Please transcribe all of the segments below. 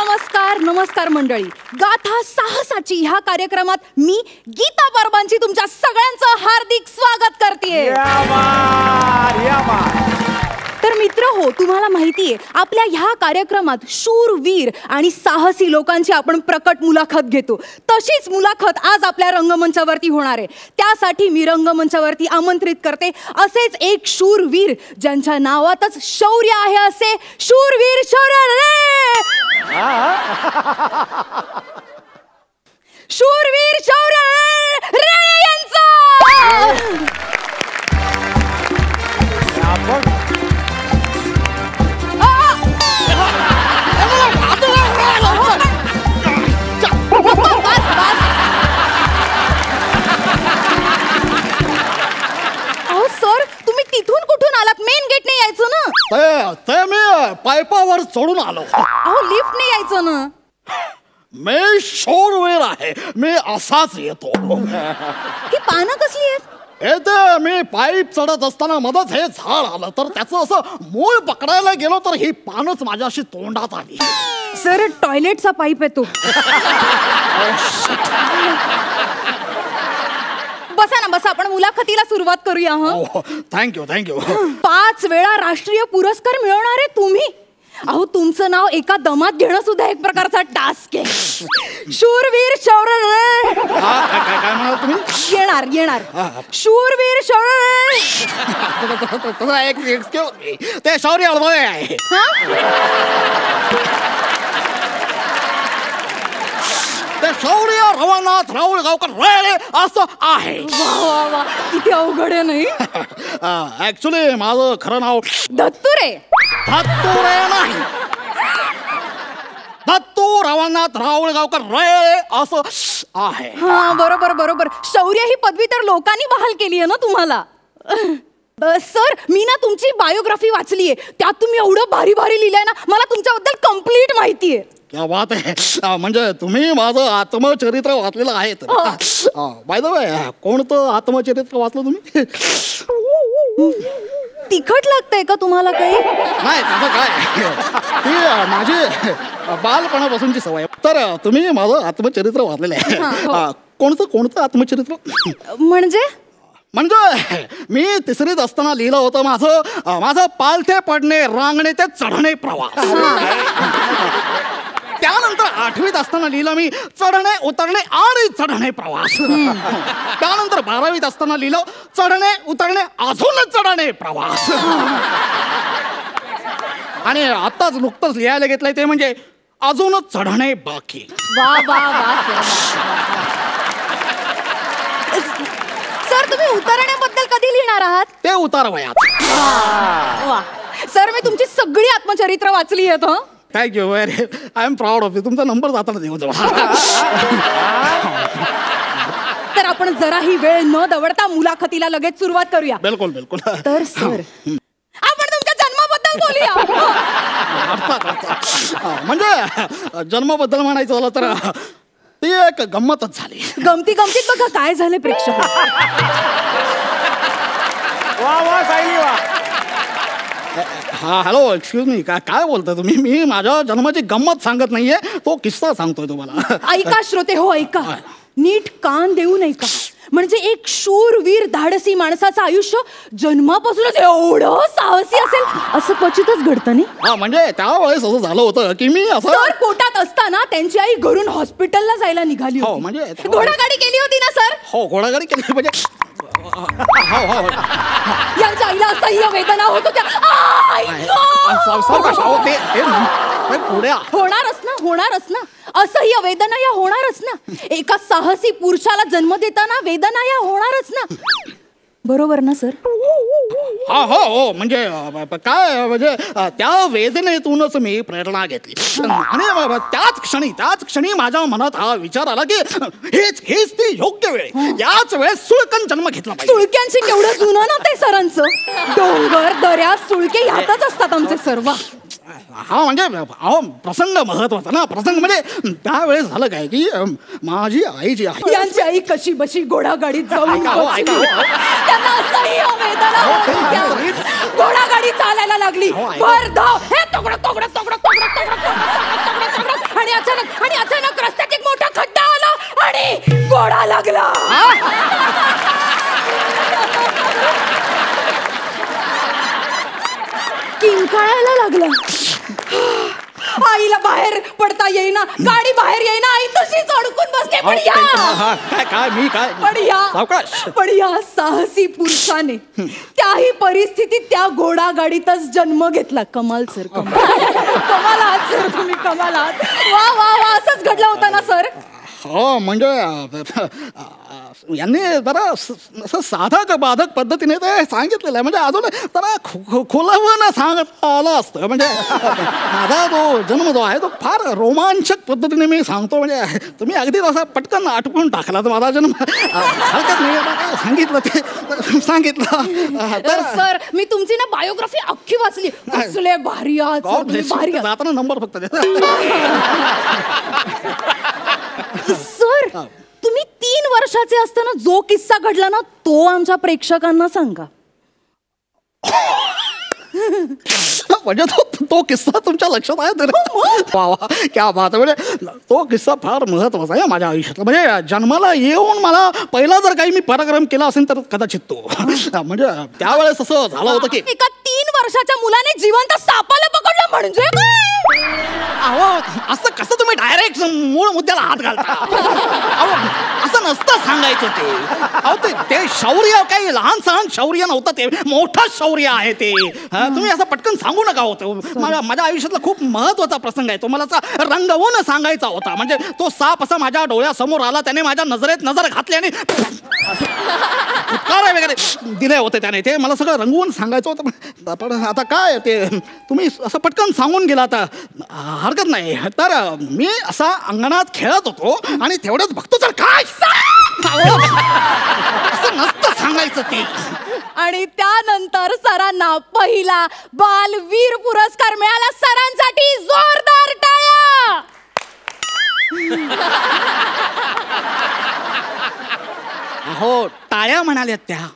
नमस्कार नमस्कार मंडळी. गाथा साहसाची ह्या कार्यक्रमात मी गीता परबांची तुमच्या सगळ्यांचं हार्दिक स्वागत करतेय. तर मित्र हो, तुम्हाला माहितीये आपल्या ह्या कार्यक्रमात शूरवीर आणि साहसी लोकांची आपण प्रकट मुलाखत घेतो. तशीच मुलाखत आज आपल्या रंगमंचावरती होणार आहे. त्यासाठी मी रंगमंचावरती आमंत्रित करते असेच एक शूरवीर ज्यांच्या नावातच शौर्य आहे, असे शूरवीर शौर्य शूरवीर शौर्य रे यांचा. सर, तुम्ही तिथून कुठून आलात? मेन गेटने यायचं ना. ते मी पायपावर चढून आलो. अहो, लिफ्टने यायचं ना. मी शूरवीर आहे, मी असाच येतो. ही पानं कसली आहेत? येते मी पाईप चढत असताना मधच हे झाड आलं, तर त्याचं असं मूळ पकडायला गेलो तर ही पानच माझ्याशी तोंडात आली. सर, टॉयलेटचा पाईप आहे तो. बसा ना, बसा. आपण मुलाखतीला सुरुवात करूया. Thank you thank you. 5 वेळा राष्ट्रीय पुरस्कार मिळवणारे तुम्ही. अहो, तुमचं नाव एका दमात घेणं सुद्धा एक प्रकारचा टास्क आहे. शूरवीर शौर्य. काय म्हणाल तुम्ही? येणार येणार. शूरवीर शौर्य. ते शौर्य अडवळे आहे. ते शौर्य रवानाथ राहुल गावकर रेळे असं आहे. वा वा वा, किती अवघड आहे नाही. ऍक्च्युली माझं खरं नाव दत्तुरे. दत्तुरे नाही, दत्तू रवानाथ राहुल गावकर रेळे असं आहे. हा, बरोबर बरोबर. शौर्य ही पदवी तर लोकांनी बहाल केली आहे ना तुम्हाला. सर, मी ना तुमची बायोग्राफी वाचलीये. त्यात तुम्ही एवढं भारी भारी लिहिलंय ना, मला तुमच्याबद्दल कंप्लीट माहिती आहे. क्या बात आहे. म्हणजे तुम्ही माझं आत्मचरित्र वाचलेलं आहे. बाय द वे, कोणतं आत्मचरित्र वाचलं तुम्ही? तिखट लागतंय का तुम्हाला काही? नाही, त्याचं काय, ती माझी बालपणापासूनची सवय. तर तुम्ही माझं आत्मचरित्र वाचलेलं आहे. कोणतं आत्मचरित्र? म्हणजे मी 3रीत असताना लिहिलं होतं माझं पालथे पडणे, रांगणे ते चढणे प्रवास. त्यानंतर 8वीत असताना लिहिलं मी चढणे, उतरणे आणि चढणे प्रवास. त्यानंतर 12वीत असताना लिहिलं चढणे, उतरणे, अजून चढणे प्रवास. आणि आत्ताच नुकतंच लिहायला घेतलंय ते म्हणजे अजूनच चढणे बाकी. वा वा वा. सर, तुम्ही उतरण्याबद्दल कधी लिहिणार आहात? ते उतारवयात. वा. सर, मी तुमची सगळी आत्मचरित्र वाचली आहेत. Thank you. I am proud of you. तुमचा नंबर जाताना देऊ जाऊ. तर आपण जराही वेळ न दवडता मुलाखतीला लगेच सुरुवात करूया. बिलकुल बिलकुल. तर सर, आपण तुमच्या जन्माबद्दल बोलूया. म्हणजे जन्माबद्दल म्हणायचं झालं तर ती एक गंमतच झाली. गमतीत बघा काय झाले प्रेक्षक. वा वा सायली वा. हा, हॅलो, एक्सक्यूज मी. काय बोलताय तुम्ही? मी माझ्या जन्माची गंमत सांगत नाहीये, तो किस्सा सांगतोय तुम्हाला. ऐका श्रोते हो, ऐका. नीट कान देऊ नये का? म्हणजे एक शूरवीर धाडसी माणसाचं आयुष्य जन्मापासूनच एवढं साहसी असेल असं क्वचितच घडतं नाही. हा, म्हणजे त्यावेळेस असं झालं होतं की मी असं सर, पोटात असताना त्यांची आई घरून हॉस्पिटलला जायला निघाली हो, होती. म्हणजे घोडागाडी केली होती ना सर? हो, घोडागाडी केली. म्हणजे यांच्या आईला असह्य वेदना होत होत्या. होणारच ना. असह्य वेदना या होणारच ना. एका साहसी पुरुषाला जन्म देताना वेदना या होणारच ना. बरोबर ना सर? हा, हो. म्हणजे काय, म्हणजे त्या वेदनेतूनच मी प्रेरणा घेतली. आणि त्याच क्षणी माझ्या मनात हा विचार आला की हेच ती योग्य वेळ. याच वेळेस सुळकन जन्म घेतला पाहिजे. सुळक्यांशी केवढं जुनं ना ते सरांचं. डोंगर, दऱ्या, सुळके ह्यातच असतात आमचे सर्व. हा, म्हणजे प्रसंग महत्वाचा ना. प्रसंग म्हणजे त्यावेळेस झालं काय की माझी आई जी आहे, यांची आई कशी बशी घोडागाडीत जाऊन त्यांना असह्य वेदना होत होत्या. घोडागाडी चालायला लागली. भर धाव, हे तोगडं आणि अचानक रस्त्यात एक मोठा खड्डा आला आणि घोडा लागला. किंकाळायला लागला. आईला बाहेर पडता येईना, गाडी बाहेर येईना, आई तशीच अडकून बसते. पण या साहसी पुरुषाने त्याही परिस्थितीत त्या घोडा गाडीतच जन्म घेतला. कमाल सर, कमाल आहात सर तुम्ही, कमाल आहात. वा वा वा, असंच घडलं होतं ना सर? हो म्हणजे यांनी जरा असं साधक बाधक पद्धतीने ते सांगितलेलं आहे. म्हणजे अजून जरा खोलावं सांगता आलं असतं. म्हणजे माझा तो जन्म जो आहे तो फार रोमांचक पद्धतीने मी सांगतो. म्हणजे तुम्ही अगदी असा पटकन आटपून टाकला तर माझा जन्म हरकत नाही. सांगितलं ते सांगितलं. तर सर मी तुमची ना बायोग्राफी अख्खी वाचली. कसले भारी आहात, भारी जाताना नंबर फक्त सर. तुम्ही 3 वर्षाचे असताना जो किस्सा घडला ना तो आमच्या प्रेक्षकांना सांगा. म्हणजे तो किस्सा तुमच्या लक्षात आहे? वा क्या बात. म्हणजे तो किस्सा फार महत्वाचा आहे माझ्या आयुष्यातला. म्हणजे जन्माला येऊन मला पहिला जर काही मी पराक्रम केला असेल तर कदाचित तो. म्हणजे त्यावेळेस असं झालं होतं की एका 3 वर्षाच्या मुलाने जिवंत सापाला पकडलं म्हणजे काय? अहो असं कसं तुम्ही डायरेक्ट मूळ मुद्द्याला हात घालता? असं नसतं सांगायचं ते. अहो ते शौर्य काही लहान सहान शौर्य नव्हतं, ते मोठं शौर्य आहे ते. तुम्ही असं पटकन सांगू नका होतं. माझ्या आयुष्यातला खूप महत्वाचा प्रसंग आहे तो. मला असा रंगवून सांगायचा होता. म्हणजे तो साप असा माझ्या डोळ्यासमोर आला, त्याने माझ्या नजरेत नजर घातली आणि फुटकार वगैरे दिले होते त्याने. ते मला सगळं रंगवून सांगायचं होतं. पण आता काय ते तुम्ही असं पटकन सांगून गेला आता हरकत नाही. तर मी असा अंगणात खेळत होतो आणि तेवढंच बघतो तर काय असं नसतं सांगायचं ते. आणि त्यानंतर सरांना पहिला बालवीर पुरस्कार मिळाला. सरांसाठी जोरदार टाळ्या. अहो टाळ्या म्हणाल्यात त्या.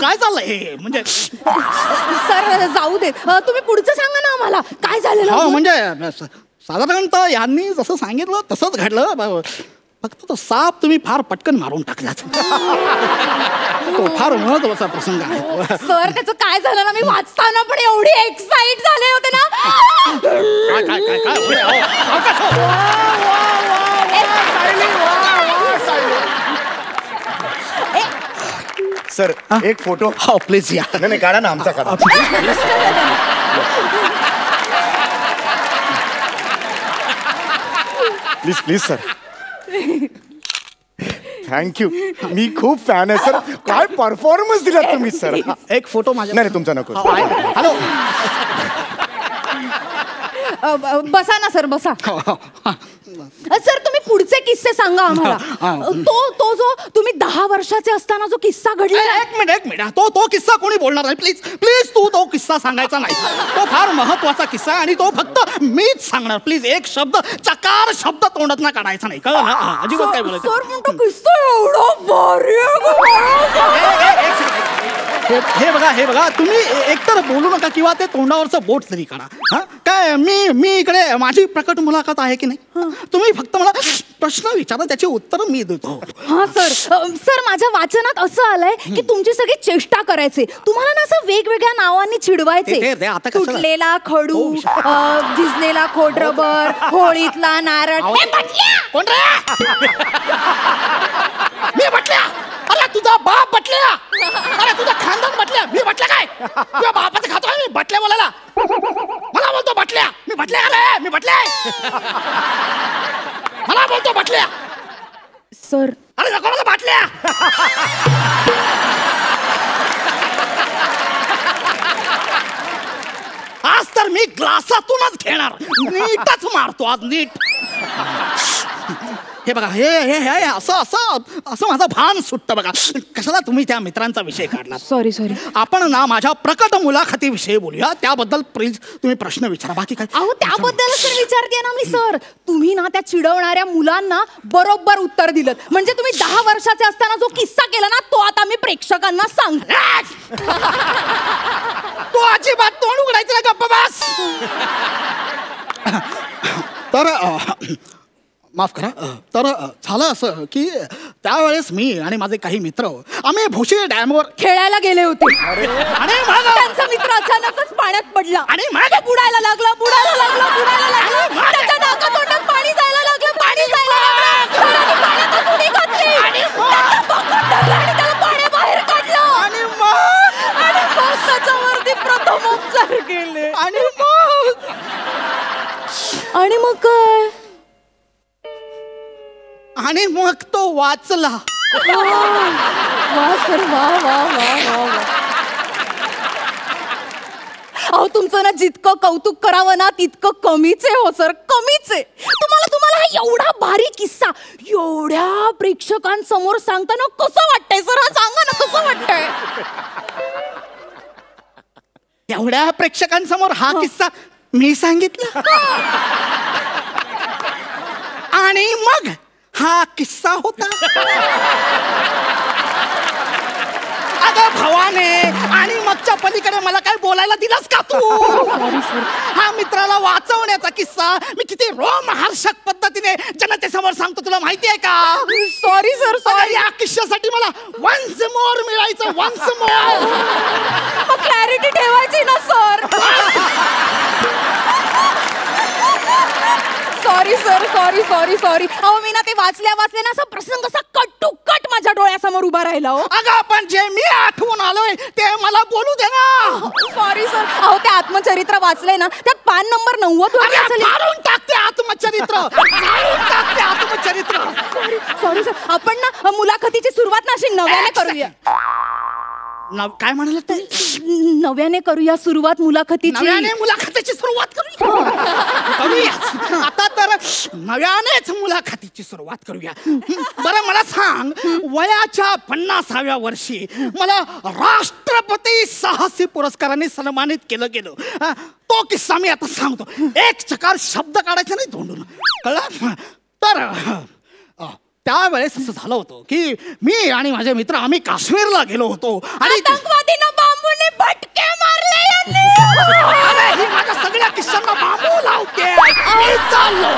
काय चाललंय हे? म्हणजे सर जाऊ देत, तुम्ही पुढचं सांगा ना आम्हाला काय झालेलं. हो म्हणजे साधारणतः यांनी जसं सांगितलं तसंच घडलं. फक्त तो साप तुम्ही फार पटकन मारून टाकलात. तो फार महत्वाचा प्रसंग आहे. सर त्याचं काय झालं ना, मी वाचताना पण एवढी एक्साइट झाले होते ना. सर एक फोटो. हो प्लीज या. नाही काढा ना आमचा काढा. Please please sir. थँक्यू. मी खूप फॅन आहे सर. काय परफॉर्मन्स दिला तुम्ही सर. एक फोटो माझ्या. नाही तुमचा नको. हॅलो बसा ना सर, बसा. सर तुम्ही पुढचे किस्से सांगा आम्हाला. तो जो तुम्ही 10 वर्षाचे असताना जो किस्सा घडला. एक मिनिट तो किस्सा कोणी बोलणार नाही. प्लीज प्लीज तू तो किस्सा सांगायचा नाही. तो फार महत्वाचा किस्सा आणि तो फक्त मीच सांगणार. प्लीज एक शब्द चकार शब्द तोंडात ना काढायचा नाही. कळलं ना? अजिबात काय बोलायचं. सर पण तो किस्सा एवढा भारी हे बघा तुम्ही एकतर बोलू नका किंवा ते तोंडावरचं बोट तरी काढा. काय मी इकडे माझी प्रकट मुलाखत आहे की नाही? तुम्ही फक्त मला प्रश्न विचारा, त्याची उत्तर मी देतो. हा सर माझ्या वाचनात असं आलंय की तुमची सगळी चेष्टा करायचे, तुम्हाला ना असं वेगवेगळ््या नावांनी चिडवायचे. तुटलेला खडू, झिजलेला खोडरबर, होळीतला नारळ. कोण रे? मी बटल्या. अरे तुझा बाप बटल्या. अरे तुझा खानदान बटल्या. मी बटल्या काय? तुझ्या बापाचं खातो मी बटल्या बोलायला. मला बोलतो बटल्या. मी बटल्या आलाय. मी बटल्या. मला बोलतो बटल्या. सर अरे नको मला बाटल्या. आज तर मी ग्लासातूनच घेणार. नीटच मारतो आज, नीट. हे बघा हे असं माझं भान सुटतं बघा. कशाला तुम्ही त्या मित्रांचा विषय काढला? सॉरी आपण ना माझ्या प्रकट मुलाखतीविषयी बोलूया. त्याबद्दल प्लीज तुम्ही प्रश्न विचारा. बाकी काय? अहो त्याबद्दलच तर विचारते ना मी सर. तुम्ही ना त्या चिडवणाऱ्या मुलांना बरोबर उत्तर दिलं. म्हणजे तुम्ही 10 वर्षाचे असताना जो किस्सा केला ना तो आता मी प्रेक्षकांना सांग. तो अजिबात तोंड उघडायचं ना. गप्प बस. तर माफ करा तर झालं असं की त्यावेळेस मी आणि माझे काही मित्र आम्ही भोशी डॅमवर खेळायला गेले होते आणि मग त्यांचा मित्र अचानकच पाण्यात पडला आणि मग बुडायला लागला त्याच्या नाकातोंडात पाणी जायला लागलं सरांनी पाण्यातच उडी घातली. त्याचा पकड धरला आणि त्याला पाण्याबाहेर काढलं आणि मग त्याच्यावरती प्रथमोपचार केले. आणि मग काय आणि मग तो वाचला. वा सर वा वा वा वा वा. अहो तुमचं ना जितकं कौतुक करावं ना तितकं कमीच आहे हो सर, कमीच आहे. तुम्हाला हा एवढा भारी किस्सा एवढ्या प्रेक्षकांसमोर सांगताना कसं वाटतंय सर? हा सांगा ना कसं वाटतंय? एवढ्या प्रेक्षकांसमोर हा किस्सा मी सांगितला आणि मग हा किस्सा होता. अगं भवाने, आणि मगच्या पलीकडे मला काय बोलायला दिलास का तू? हा मित्राला वाचवण्याचा किस्सा मी किती रोमहर्षक पद्धतीने जनतेसमोर सांगतो तुला माहिती आहे का? Sorry sir sorry. या किस्स्यासाठी मला वन्स मोर मिळायचं, वन्स मोर. क्लॅरिटी ठेवायची ना सर. Sorry sir sorry. अहो मी ना ते वाचल्या ना असा प्रसंग असा कट टू कट माझ्या डोळ्यासमोर उभा राहिला हो. अगं पण जे मी आठवून आलोय ते मला बोलू दे ना. Sorry sir. अहो ते आत्मचरित्र वाचलंय ना त्यात पान नंबर 90 मारून टाकते आत्मचरित्र. Sorry sir. आपण ना मुलाखतीची सुरुवात ना अशी नव्याने करूया. काय म्हणाल तुम्ही? नव्याने करूया सुरुवात मुलाखतीची. नव्याने मुलाखतीची सुरुवात करूया. आता तर नव्यानेच मुलाखतीची सुरुवात करूया. बरं मला सांग, वयाच्या 50व्या वर्षी मला राष्ट्रपती साहसी पुरस्काराने सन्मानित केलं गेलं. तो किस्सा मी आता सांगतो. एक चकार शब्द काढायचा नाही तोंडून, कळलं? तर त्यावेळेस असं झालं होतं की मी आणि माझे मित्र आम्ही काश्मीरला गेलो होतो आणि आतंकवादीनं बांबूने भटके मारले. ही माझ्या सगळ्या किस्सांना बांबू लावते. चाललो